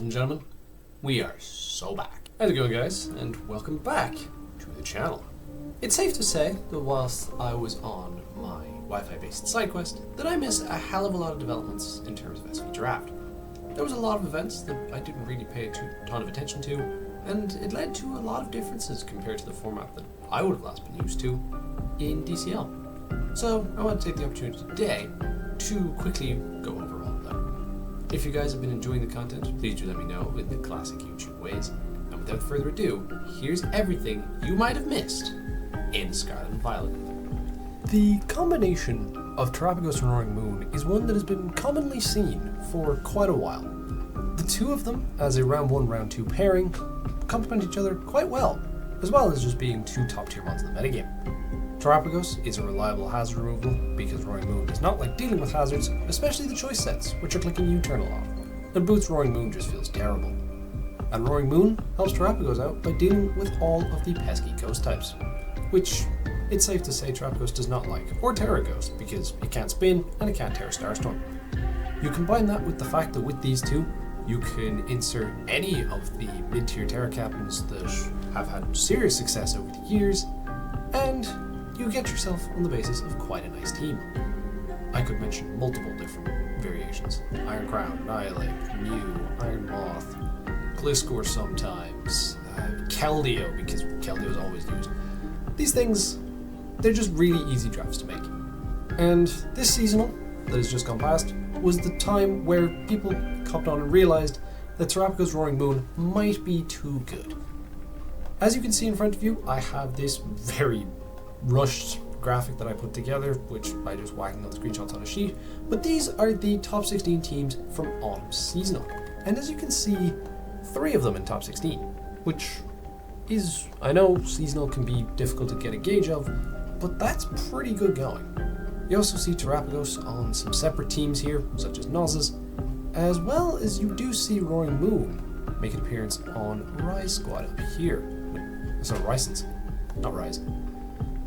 Ladies and gentlemen, we are so back. How's it going, guys? And welcome back to the channel. It's safe to say that whilst I was on my Wi-Fi based side quest, that I missed a hell of a lot of developments in terms of SV Draft. There was a lot of events that I didn't really pay a ton of attention to, and it led to a lot of differences compared to the format that I would have last been used to in DCL. So I want to take the opportunity today to quickly go over all of them. If you guys have been enjoying the content, please do let me know in the classic YouTube ways. And without further ado, here's everything you might have missed in Scarlet and Violet. The combination of Terapagos and Roaring Moon is one that has been commonly seen for quite a while. The two of them, as a round 1, round 2 pairing, complement each other quite well as just being two top tier mods in the metagame. Terapagos is a reliable hazard removal because Roaring Moon does not like dealing with hazards, especially the choice sets, which are clicking U-turn a lot, and Boots Roaring Moon just feels terrible. And Roaring Moon helps Terapagos out by dealing with all of the pesky ghost types, which it's safe to say Terapagos does not like, or Tera Ghost, because it can't spin and it can't tear Starstorm. You combine that with the fact that with these two, you can insert any of the mid-tier Tera captains that have had serious success over the years, and you get yourself on the basis of quite a nice team. I could mention multiple different variations. Iron Crown, Annihilate, Mew, Iron Moth, Gliscor sometimes, Keldeo, because Keldeo is always used. These things, they're just really easy drafts to make. And this seasonal that has just gone past was the time where people copped on and realized that Terapagos Roaring Moon might be too good. As you can see in front of you, I have this very rushed graphic that I put together, which I just whacking all the screenshots on a sheet, but these are the top 16 teams from Autumn Seasonal. And as you can see, 3 of them in top 16, which is, I know seasonal can be difficult to get a gauge of, but that's pretty good going. You also see Terapagos on some separate teams here, such as Noz's, as well as you do see Roaring Moon make an appearance on Rise Squad up here. Sorry, Rison's, not Rise.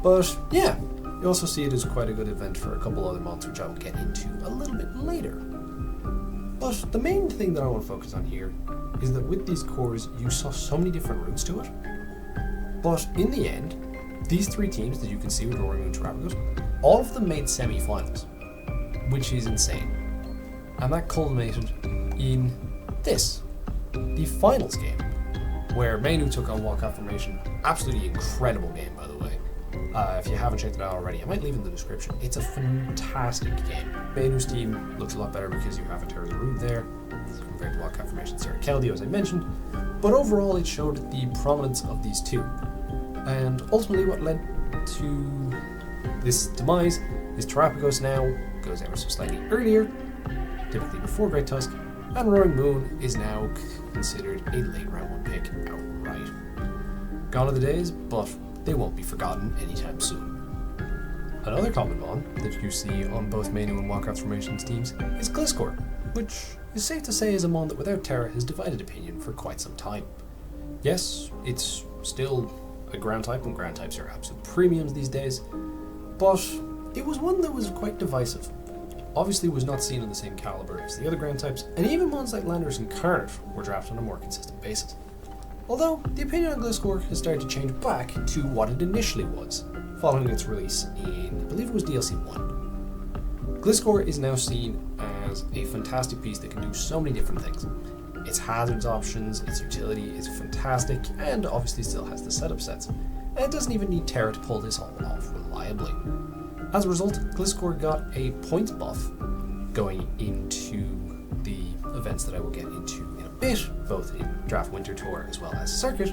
But yeah, you also see it as quite a good event for a couple other mods, which I will get into a little bit later. But the main thing that I want to focus on here is that with these cores, you saw so many different routes to it. But in the end, these 3 teams that you can see with Roaring Moon and Terapagos, all of them made semi-finals, which is insane. And that culminated in this, the finals game, where Menu took on Wildcat Formation. Absolutely incredible game, by the way. If you haven't checked it out already, I might leave it in the description. It's a fantastic game. Menu's team looks a lot better because you have a Terra Root there, compared to Wildcat Formation Sarah Keldeo, as I mentioned. But overall, it showed the prominence of these two. And ultimately, what led to this demise is Terapagos now goes ever so slightly earlier, typically before Great Tusk, and Roaring Moon is now considered a late round 1 pick outright. Gone are the days, but they won't be forgotten anytime soon. Another common mon that you see on both Menu and Wildcat Formation's teams is Gliscor, which is safe to say is a mon that without Tera has divided opinion for quite some time. Yes, it's still a ground type, and ground types are absolute premiums these days, but it was one that was quite divisive. Obviously was not seen on the same caliber as the other ground types, and even ones like Landorus and Carnage were drafted on a more consistent basis. Although, the opinion on Gliscor has started to change back to what it initially was, following its release in, I believe it was DLC 1. Gliscor is now seen as a fantastic piece that can do so many different things. Its hazards options, its utility is fantastic, and obviously still has the setup sets. And it doesn't even need Tera to pull this all off reliably. As a result, Gliscor got a points buff going into the events that I will get into in a bit, both in Draft Winter Tour as well as Circuit,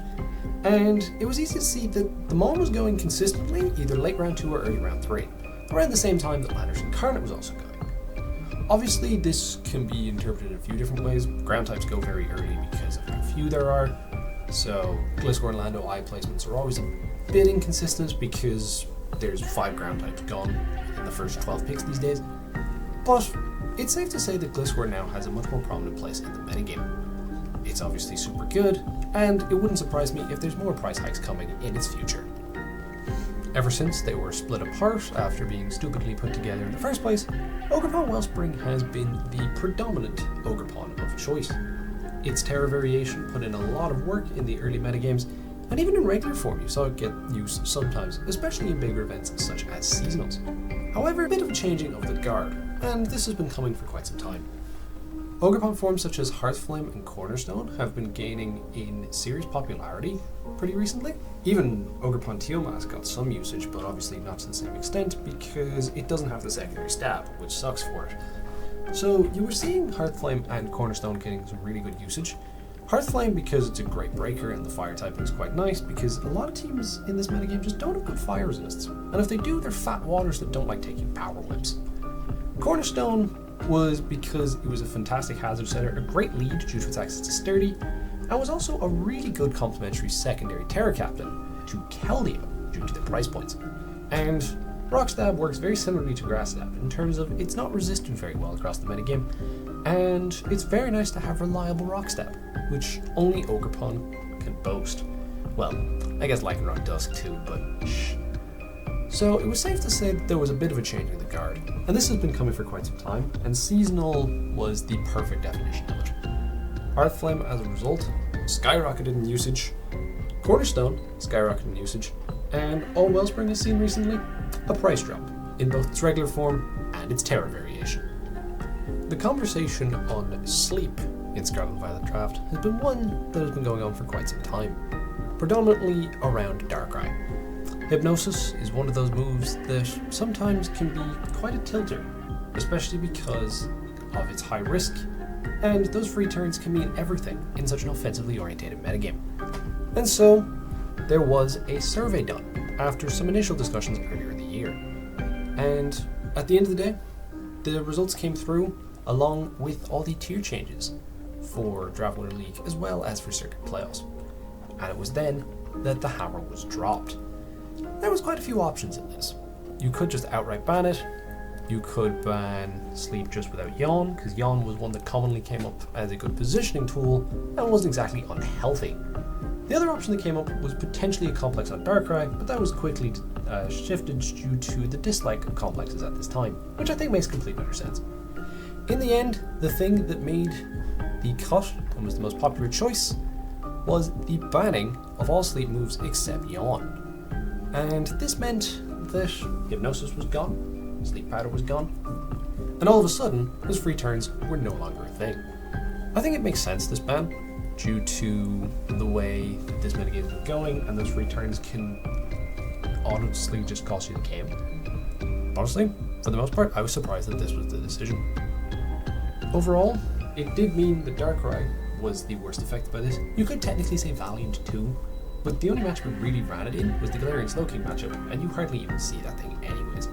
and it was easy to see that the mon was going consistently, either late round 2 or early round 3, around the same time that Landorus Incarnate was also going. Obviously, this can be interpreted in a few different ways. Ground types go very early because of how few there are, so Gliscor and Lando eye placements are always a bit inconsistent because there's 5 ground types gone in the first 12 picks these days. But it's safe to say that Gliscor now has a much more prominent place in the metagame. It's obviously super good, and it wouldn't surprise me if there's more price hikes coming in its future. Ever since they were split apart after being stupidly put together in the first place, Ogerpon Wellspring has been the predominant Ogerpon of choice. its Tera variation put in a lot of work in the early metagames, and even in regular form you saw it get use sometimes, especially in bigger events such as seasonals. However, a bit of a changing of the guard, and this has been coming for quite some time. Ogerpon forms such as Hearthflame and Cornerstone have been gaining in serious popularity pretty recently. Even Ogerpon Tealmask got some usage, but obviously not to the same extent because it doesn't have the secondary stab, which sucks for it. So you were seeing Hearthflame and Cornerstone getting some really good usage. Hearthflame because it's a great breaker and the fire typing is quite nice because a lot of teams in this metagame just don't have good fire resists. And if they do, they're fat waters that don't like taking power whips. Cornerstone was because it was a fantastic hazard setter, a great lead due to its access to sturdy, and was also a really good complementary secondary Tera captain to Keldeo due to the price points. And Rock Stab works very similarly to Grass Stab in terms of it's not resisted very well across the metagame, and it's very nice to have reliable Rock Stab, which only Ogerpon can boast. Well, I guess Lycanroc does too, but shh. So it was safe to say that there was a bit of a change in the guard, and this has been coming for quite some time, and Seasonal was the perfect definition of it. Hearthflame, as a result, skyrocketed in usage, Cornerstone skyrocketed in usage, and all Wellspring has seen recently a price drop in both its regular form and its Tera variation. The conversation on sleep in Scarlet and Violet Draft has been one that has been going on for quite some time, predominantly around Darkrai. Hypnosis is one of those moves that sometimes can be quite a tilter, especially because of its high risk, and those free turns can mean everything in such an offensively orientated metagame. And so, there was a survey done after some initial discussions earlier in the year. And at the end of the day, the results came through along with all the tier changes for Draft Winter League as well as for Circuit Playoffs. And it was then that the hammer was dropped. There was quite a few options in this. You could just outright ban it. You could ban Sleep just without Yawn, because Yawn was one that commonly came up as a good positioning tool and wasn't exactly unhealthy. The other option that came up was potentially a complex on Darkrai, but that was quickly shifted due to the dislike of complexes at this time, which I think makes complete utter sense. In the end, the thing that made the cut and was the most popular choice was the banning of all sleep moves except Yawn. And this meant that Hypnosis was gone, Sleep Powder was gone, and all of a sudden, those free turns were no longer a thing. I think it makes sense, this ban, due to the way that this metagame is going, and those free turns can honestly just cost you the game. Honestly, for the most part, I was surprised that this was the decision. Overall, it did mean that Darkrai was the worst affected by this. You could technically say Valiant too, but the only match we really ran it in was the Galarian Slowking matchup, and you hardly even see that thing anyways.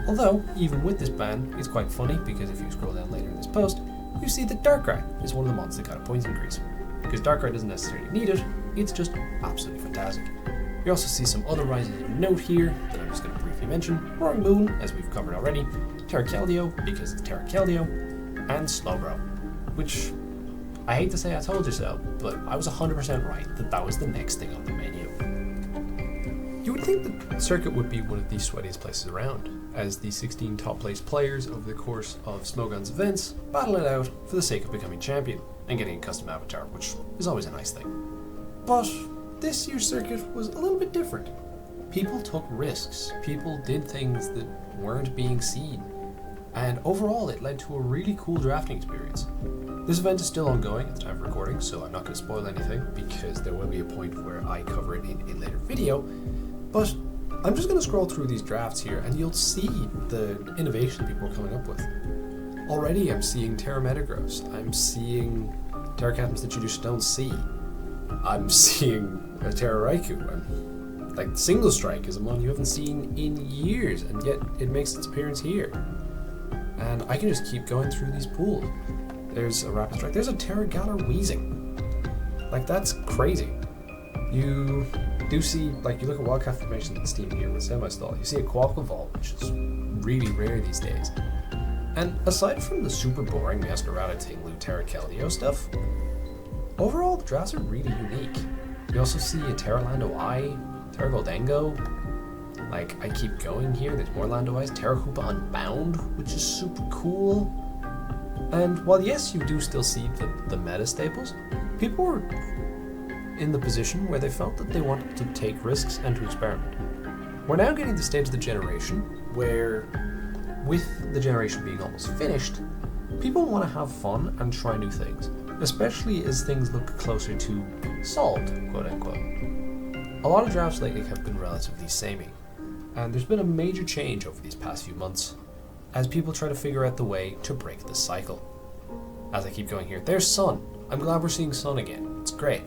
Although, even with this ban, it's quite funny because if you scroll down later in this post, you see that Darkrai is one of the mods that got a points increase. Because Darkrai doesn't necessarily need it, it's just absolutely fantastic. You also see some other rises of note here that I'm just going to briefly mention. Roaring Moon, as we've covered already, Terra Keldeo, because it's Terra Keldeo, and Slowbro, which I hate to say I told you so, but I was 100% right that that was the next thing on the menu. You would think that Circuit would be one of the sweatiest places around, as the 16 top placed players over the course of Smogon's events battle it out for the sake of becoming champion and getting a custom avatar, which is always a nice thing. But this year's Circuit was a little bit different. People took risks, people did things that weren't being seen, and overall it led to a really cool drafting experience. This event is still ongoing at the time of recording, so I'm not going to spoil anything because there will be a point where I cover it in a later video, but I'm just going to scroll through these drafts here and you'll see the innovation people are coming up with. Already I'm seeing Terra Metagross, I'm seeing Terra Captains that you just don't see, I'm seeing a Terra Raikou, like Single Strike is a mon you haven't seen in years and yet it makes its appearance here. And I can just keep going through these pools. There's a Rapid Strike. There's a Terra Galar Weezing. Like, that's crazy. You do see, like, you look at Wildcat formation in Steam here with Semi-Stall. You see a Quaquaval, which is really rare these days. And aside from the super boring Masquerada Tinglu Terra Keldeo stuff, overall the drafts are really unique. You also see a Terra Lando Eye, Terra Goldango. Like, I keep going here. There's more Lando Eyes. Terra Hoopa Unbound, which is super cool. And while yes, you do still see the meta staples, people were in the position where they felt that they wanted to take risks and to experiment. We're now getting to the stage of the generation where, with the generation being almost finished, people want to have fun and try new things, especially as things look closer to solved, quote unquote. A lot of drafts lately have been relatively samey, and there's been a major change over these past few months as people try to figure out the way to break the cycle. As I keep going here, there's Sun. I'm glad we're seeing Sun again. It's great.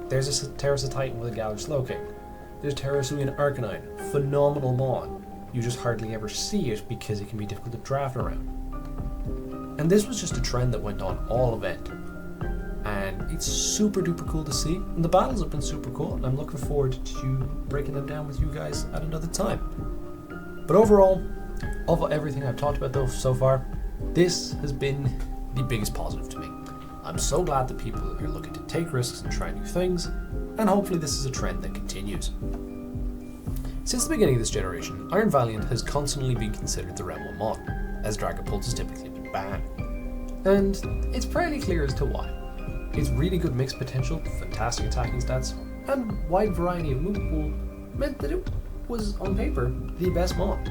There's a Tera Titan with a Galar Slowking. There's Terasuian Arcanine. Phenomenal mon. You just hardly ever see it because it can be difficult to draft around. And this was just a trend that went on all event. And it's super duper cool to see. And the battles have been super cool, and I'm looking forward to breaking them down with you guys at another time. But overall, of everything I've talked about though so far, this has been the biggest positive to me. I'm so glad that people are looking to take risks and try new things, and hopefully this is a trend that continues. Since the beginning of this generation, Iron Valiant has constantly been considered the realm of mon, as Dragapult has typically been banned. And it's fairly clear as to why. Its really good mix potential, fantastic attacking stats, and wide variety of move pool meant that it was, on paper, the best mon.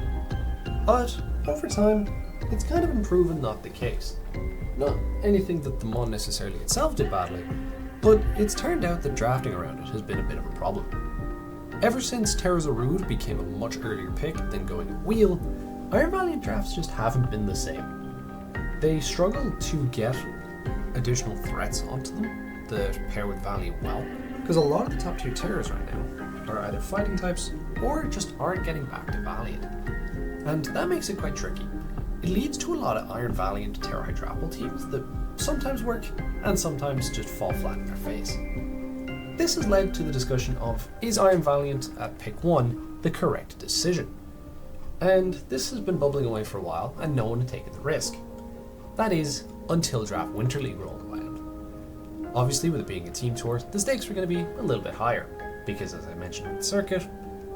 But, over time, it's kind of been proven not the case. Not anything that the mon necessarily itself did badly, but it's turned out that drafting around it has been a bit of a problem. Ever since Terrazarud became a much earlier pick than going wheel, Iron Valiant drafts just haven't been the same. They struggle to get additional threats onto them that pair with Valiant well, because a lot of the top tier Terras right now are either fighting types or just aren't getting back to Valiant. And that makes it quite tricky. It leads to a lot of Iron Valiant Terra Hydrapple teams that sometimes work and sometimes just fall flat in their face. This has led to the discussion of, is Iron Valiant at pick 1 the correct decision? And this has been bubbling away for a while and no one had taken the risk. That is, until Draft Winter League rolled around. Obviously, with it being a team tour, the stakes were going to be a little bit higher, because as I mentioned with the circuit,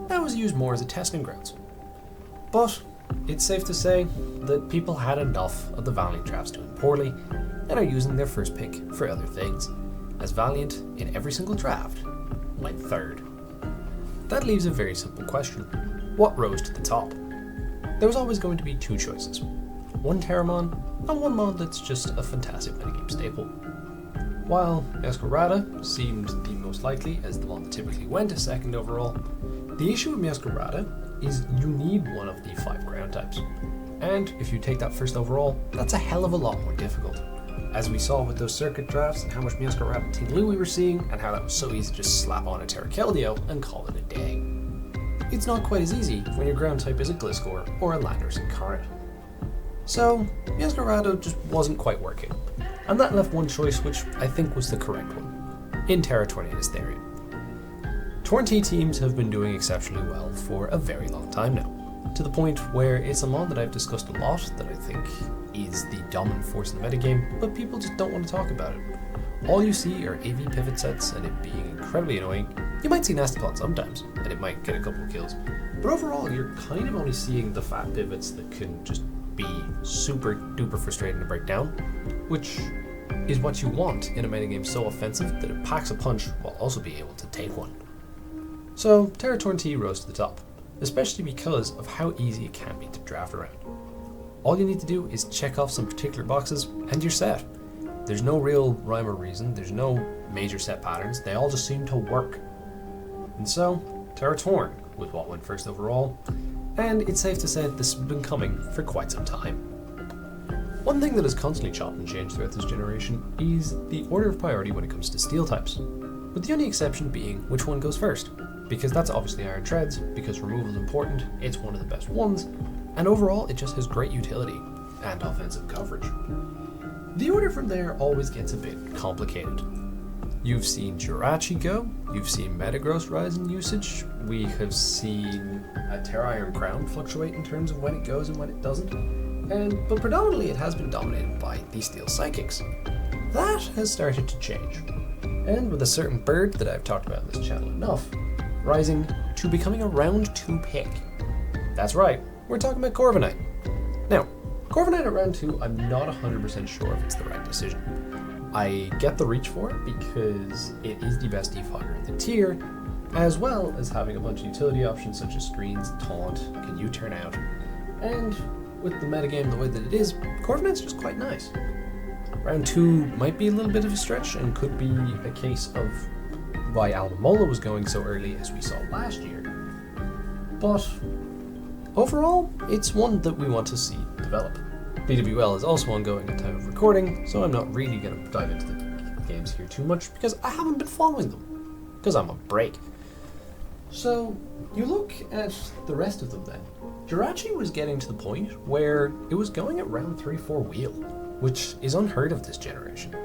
that was used more as a testing grounds. But it's safe to say that people had enough of the Valiant drafts doing poorly and are using their first pick for other things, as Valiant, in every single draft, went third. That leaves a very simple question. What rose to the top? There was always going to be two choices. One Terramon, and one mon that's just a fantastic metagame staple. While Meowscarada seemed the most likely as the mon that typically went a second overall, the issue with Meowscarada is you need one of the 5 ground types. And if you take that first overall, that's a hell of a lot more difficult. As we saw with those circuit drafts and how much Meowscarada and Team Lou we were seeing, and how that was so easy to just slap on a Terra Keldeo and call it a day. It's not quite as easy when your ground type is a Gliscor or a Landorus Incarnate. So, Meowscarada just wasn't quite working, and that left one choice which I think was the correct one, in Terra Tornadus Therian. Torn-T teams have been doing exceptionally well for a very long time now, to the point where it's a mon that I've discussed a lot that I think is the dominant force in the metagame, but people just don't want to talk about it. All you see are AV pivot sets and it being incredibly annoying. You might see Nastapon sometimes, and it might get a couple of kills, but overall you're kind of only seeing the fat pivots that can just be super duper frustrating to break down, which is what you want in a metagame so offensive that it packs a punch while also being able to take one. So Terra Torn-T rose to the top, especially because of how easy it can be to draft around. All you need to do is check off some particular boxes and you're set. There's no real rhyme or reason, there's no major set patterns, they all just seem to work. And so, Terra Torn was what went first overall, and it's safe to say that this has been coming for quite some time. One thing that has constantly chopped and changed throughout this generation is the order of priority when it comes to steel types, with the only exception being which one goes first, because that's obviously Iron Treads, because removal is important, it's one of the best ones, and overall it just has great utility and offensive coverage. The order from there always gets a bit complicated. You've seen Jirachi go, you've seen Metagross rise in usage, we have seen a Terra Iron Crown fluctuate in terms of when it goes and when it doesn't, but predominantly it has been dominated by the Steel Psychics. That has started to change, and with a certain bird that I've talked about on this channel enough, rising to becoming a round 2 pick. That's right, we're talking about Corviknight. Now, Corviknight at round 2, I'm not 100% sure if it's the right decision. I get the reach for it because it is the best defogger in the tier, as well as having a bunch of utility options such as screens, taunt, can U-turn out, and with the metagame the way that it is, Corviknight's just quite nice. Round 2 might be a little bit of a stretch and could be a case of why Alomomola was going so early as we saw last year, but overall, it's one that we want to see develop. BWL is also ongoing at time of recording, so I'm not really going to dive into the games here too much because I haven't been following them, because I'm on break. So, you look at the rest of them then. Jirachi was getting to the point where it was going at round 3-4 wheel, which is unheard of this generation.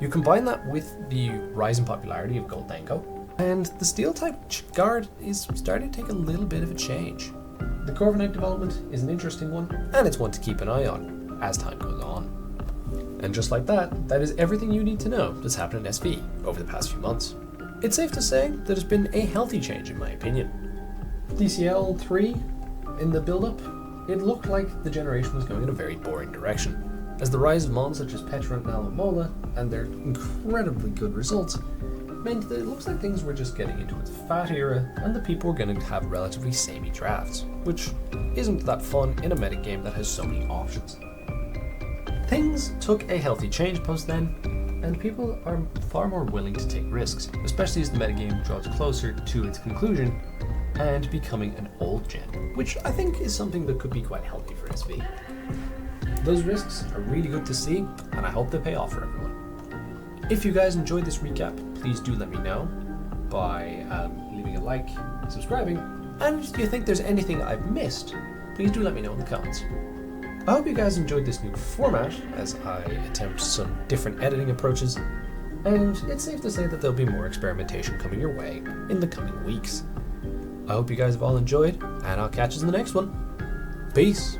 You combine that with the rise in popularity of Goldenko, and the Steel-type guard is starting to take a little bit of a change. The Corviknight development is an interesting one, and it's one to keep an eye on as time goes on. And just like that, that is everything you need to know that's happened in SV over the past few months. It's safe to say that it's been a healthy change in my opinion. DCL 3, in the build-up, it looked like the generation was going in a very boring direction, as the rise of mons such as Petra and Alomomola, and their incredibly good results, meant that it looks like things were just getting into its fat era, and the people were going to have relatively samey drafts, which isn't that fun in a metagame that has so many options. Things took a healthy change post then, and people are far more willing to take risks, especially as the metagame draws closer to its conclusion and becoming an old gen, which I think is something that could be quite healthy for SV. Those risks are really good to see, and I hope they pay off for everyone. If you guys enjoyed this recap, please do let me know by leaving a like, subscribing, and if you think there's anything I've missed, please do let me know in the comments. I hope you guys enjoyed this new format as I attempt some different editing approaches, and it's safe to say that there'll be more experimentation coming your way in the coming weeks. I hope you guys have all enjoyed, and I'll catch you in the next one. Peace!